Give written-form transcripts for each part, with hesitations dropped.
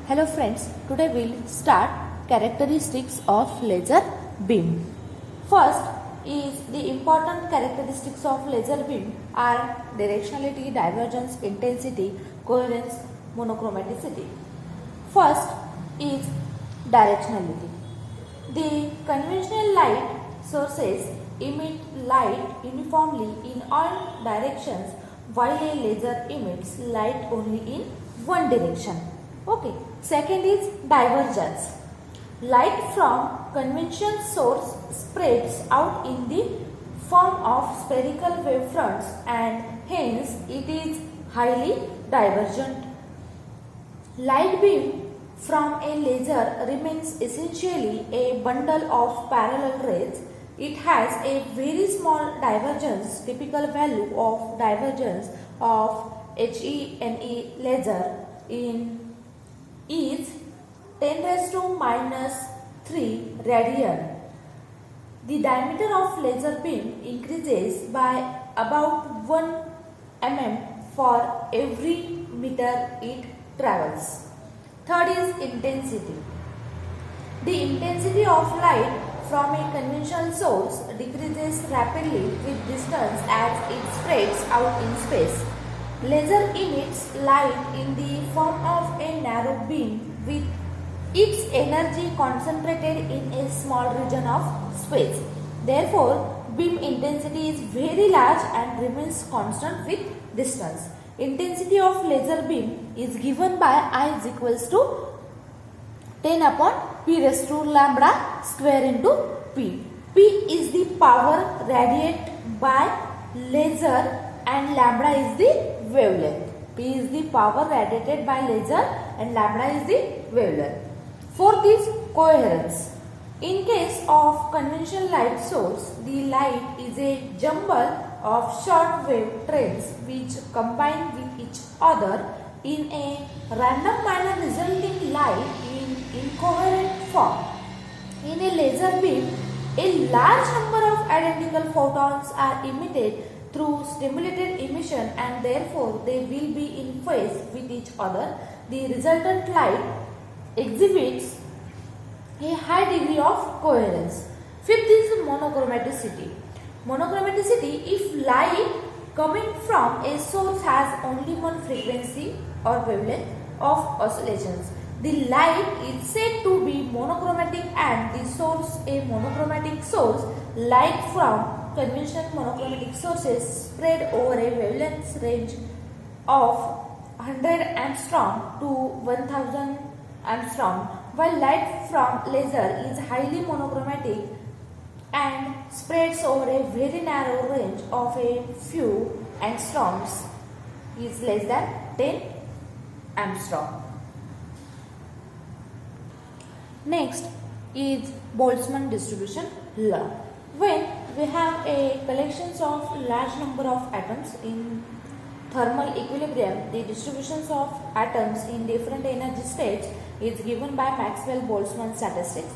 Hello friends, today we'll start characteristics of laser beam. First is the important characteristics of laser beam are directionality, divergence, intensity, coherence, monochromaticity. First is directionality. The conventional light sources emit light uniformly in all directions while a laser emits light only in one direction. Okay. Second is divergence. Light from conventional source spreads out in the form of spherical wavefronts and hence it is highly divergent. Light beam from a laser remains essentially a bundle of parallel rays. It has a very small divergence. Typical value of divergence of HENE laser is 10 raised to minus 3 radian. The diameter of laser beam increases by about 1 mm for every meter it travels. Third is intensity. The intensity of light from a conventional source decreases rapidly with distance as it spreads out in space. Laser emits light in the form of a narrow beam with its energy concentrated in a small region of space. Therefore, beam intensity is very large and remains constant with distance. Intensity of laser beam is given by I is equals to 10 upon P raised to lambda square into P. P is the power radiated by laser and lambda is the wavelength. P is the power radiated by laser and lambda is the wavelength. Fourth is coherence. In case of conventional light source, the light is a jumble of short wave trains which combine with each other in a random manner resulting light in incoherent form. In a laser beam, a large number of identical photons are emitted through stimulated emission and therefore they will be in phase with each other. The resultant light exhibits a high degree of coherence. Fifth is monochromaticity. Monochromaticity, if light coming from a source has only one frequency or wavelength of oscillations, the light is said to be monochromatic and the source a monochromatic source. Light from conventional monochromatic sources spread over a wavelength range of 100 angstrom to 1000 angstrom, while light from laser is highly monochromatic and spreads over a very narrow range of a few angstroms, is less than 10 angstrom. Next is Boltzmann distribution law. When we have a collections of large number of atoms in thermal equilibrium, the distributions of atoms in different energy states is given by Maxwell-Boltzmann statistics.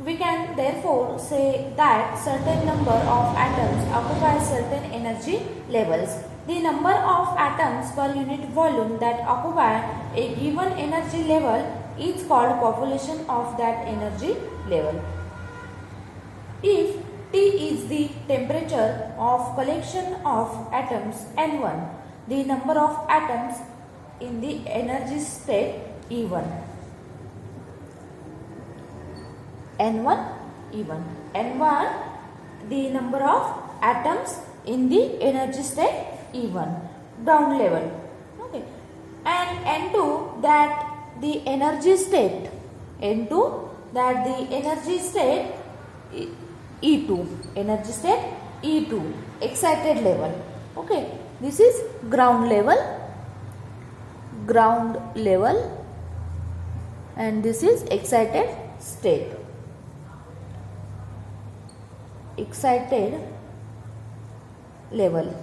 We can therefore say that certain number of atoms occupy certain energy levels. The number of atoms per unit volume that occupy a given energy level is called population of that energy level. If T is the temperature of collection of atoms N1, the number of atoms in the energy state E1. N1 E1. N1 the number of atoms in the energy state E1, ground level. Okay. And N2 that the energy state, N2 that the energy state E2, energy state E2, excited level. Okay, this is ground level, and this is excited state, excited level.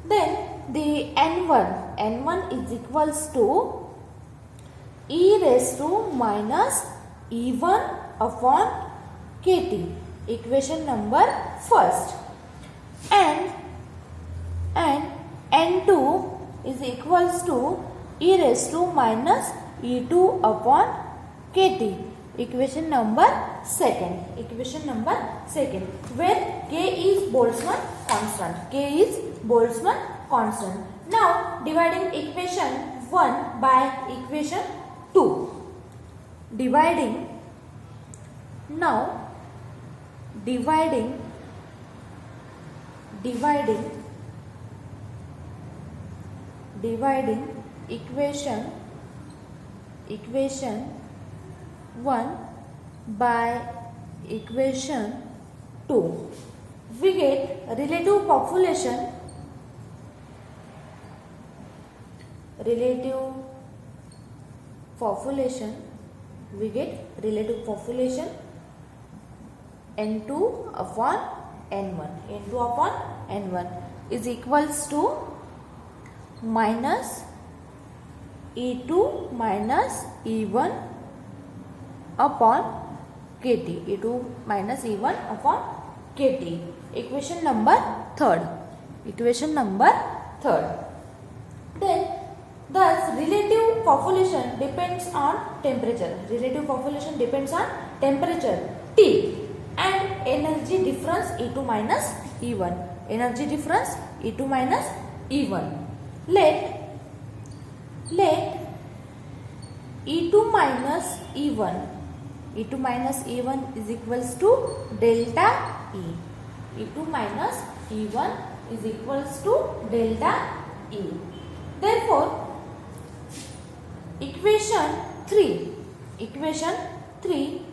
Then the N1 is equals to E raised to minus E1 upon KT, equation number first, and N2 is equals to e raised to minus e2 upon kt. Equation number second. Equation number second, where k is Boltzmann constant. K is Boltzmann constant. Now dividing equation 1 by equation 2. Dividing equation 1 by equation 2, we get relative population we get relative population n2 upon n1 is equals to minus e2 minus e1 upon kt. e2 minus e1 upon kt. Equation number third. Then thus relative population depends on temperature. T and energy difference E2 minus E1. Let E2 minus E1 is equals to delta E. E2 minus E1 is equals to delta E. Therefore, equation 3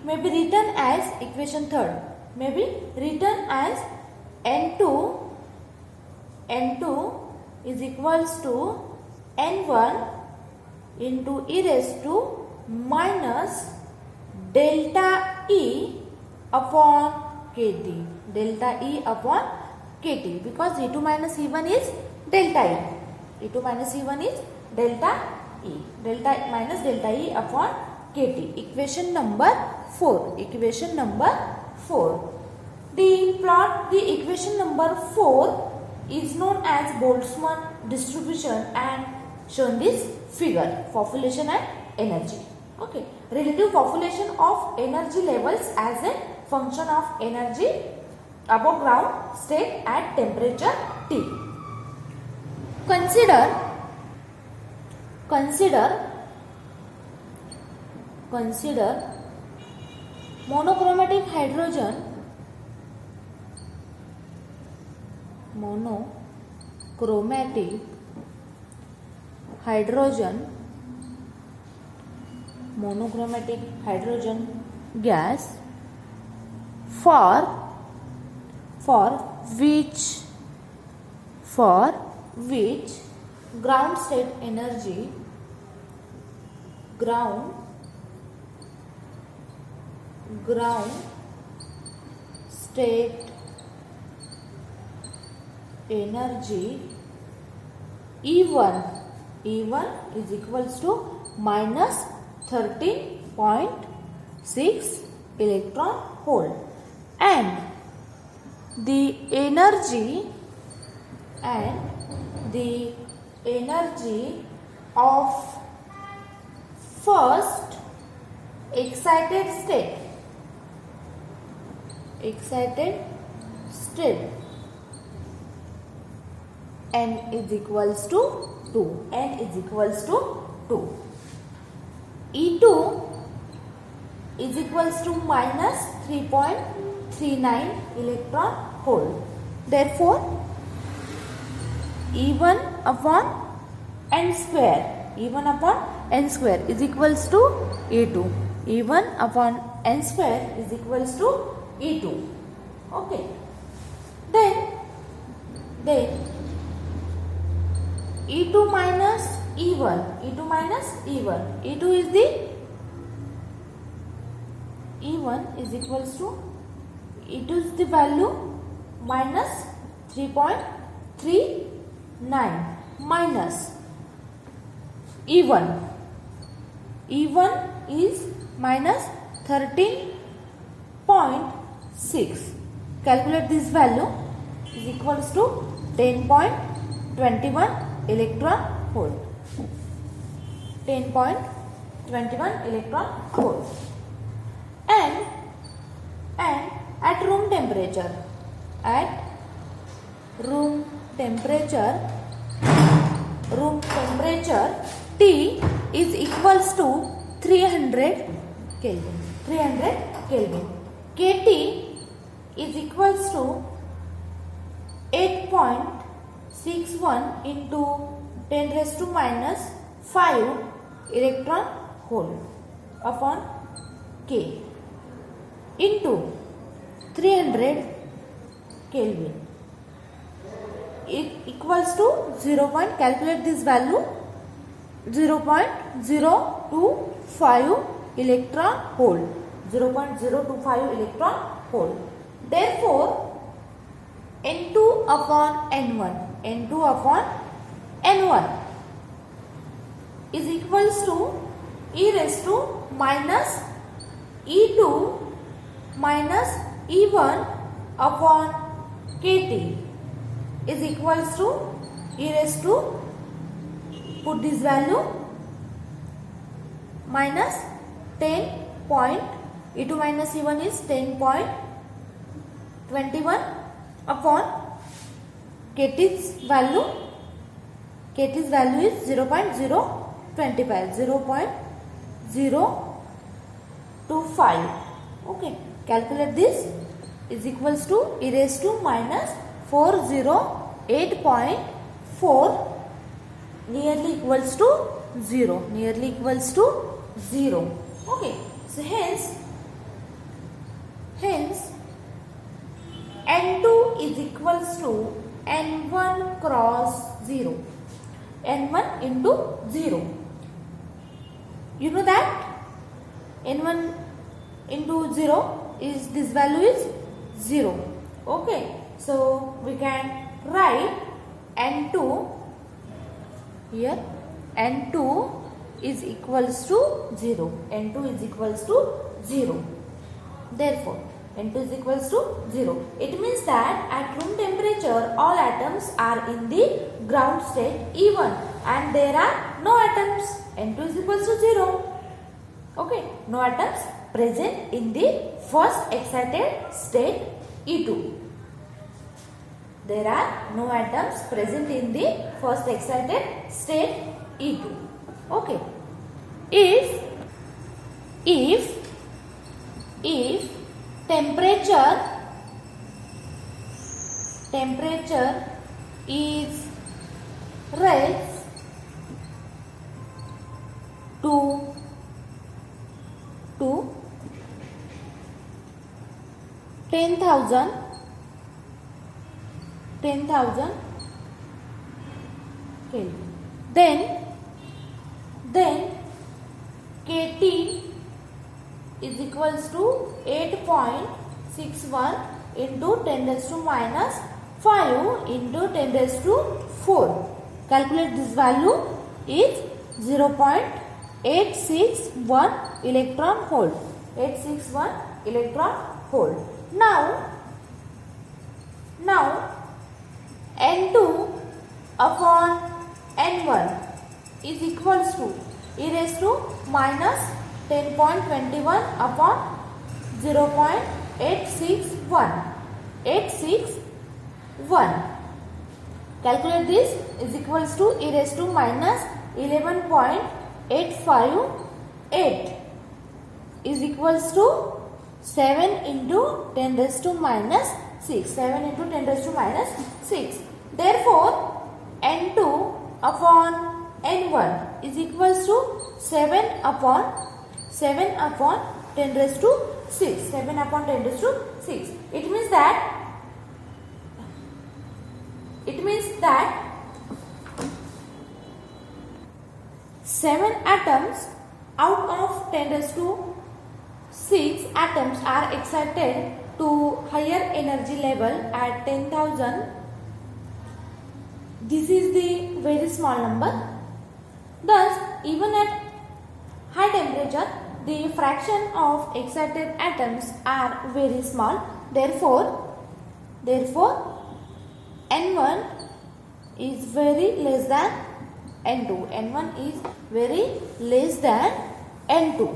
may be written as equation third. May be written as N2 is equals to N1 into e raised to minus delta E upon kt. Because E2 minus E1 is delta E. Delta E upon kt. Equation number 4. The equation number 4 is known as Boltzmann distribution and shown this figure. Population and energy. Okay. Relative population of energy levels as a function of energy above ground state at temperature T. Consider monochromatic hydrogen gas for which ground state energy E1 is equals to minus 13.6 electron volt, and the energy of first excited state N is equals to 2. E2 is equals to minus 3.39 electron volt. Therefore, E1 upon n square is equals to E2. E1 upon n square is equals to E2. Okay. Then E2 minus E1. E2 is the E1 is equals to E2 is the value minus 3.39 minus E1. E1 is minus 13.6. Calculate this value is equals to 10.21 electron volt. 10.21 electron volt. And at room temperature T is equals to 300 Kelvin. KT is equals to 8.61 into 10 raised to minus 5 electron volt upon K into 300 Kelvin. It equals to 0. Calculate this value, 0.025 electron volt. 0.025 electron volt. Therefore, N2 upon N1 is equals to e raised to minus E2 minus E1 upon KT is equals to e raised to, put this value, minus 10 point, E2 minus E1 is 10.21 upon KT's value is 0.025. Okay, calculate this, is equals to e raised to minus 408.4, nearly equals to 0. Okay, so hence N2 is equals to N1 cross 0. N1 into 0. You know that N1 into 0 is, this value is 0. Okay, so we can write N2 here. N2 is equals to 0. Therefore, N2 is equals to 0. It means that at room temperature all atoms are in the ground state E1 and there are no atoms. N2 is equals to 0. Okay, no atoms present in the first excited state E2. There are no atoms present in the first excited state E2. Okay. If temperature is raised to 10,000 Kelvin, then KT is equals to 8.61 into 10 raised to minus 5 into 10 raised to 4. Calculate this value is 0.861 electron volt. Now N2 upon N1 is equals to e raised to minus 10.21 upon 0.861. Calculate this, is equals to e raised to minus 11.858 is equals to 7 into 10 raised to minus 6. Therefore, N2 upon N1 is equals to 7 upon 10 raised to 6. It means that 7 atoms out of 10 raised to 6 atoms are excited to higher energy level at 10,000. This is the very small number. Thus, even at high temperature, the fraction of excited atoms are very small. Therefore, N1 is very less than N2. N1 is very less than N2.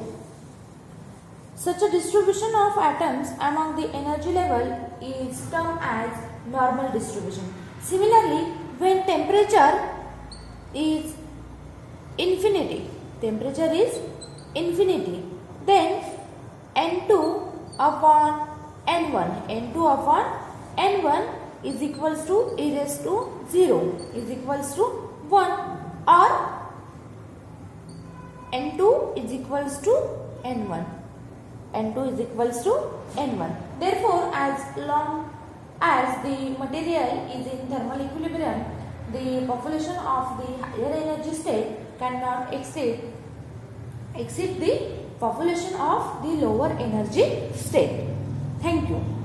Such a distribution of atoms among the energy level is termed as normal distribution. Similarly, when temperature is infinity, then N2 upon N1, is equals to e raised to 0 is equals to 1, or N2 is equals to N1. Therefore, as long as the material is in thermal equilibrium, the population of the higher energy state cannot exceed the population of the lower energy state. Thank you.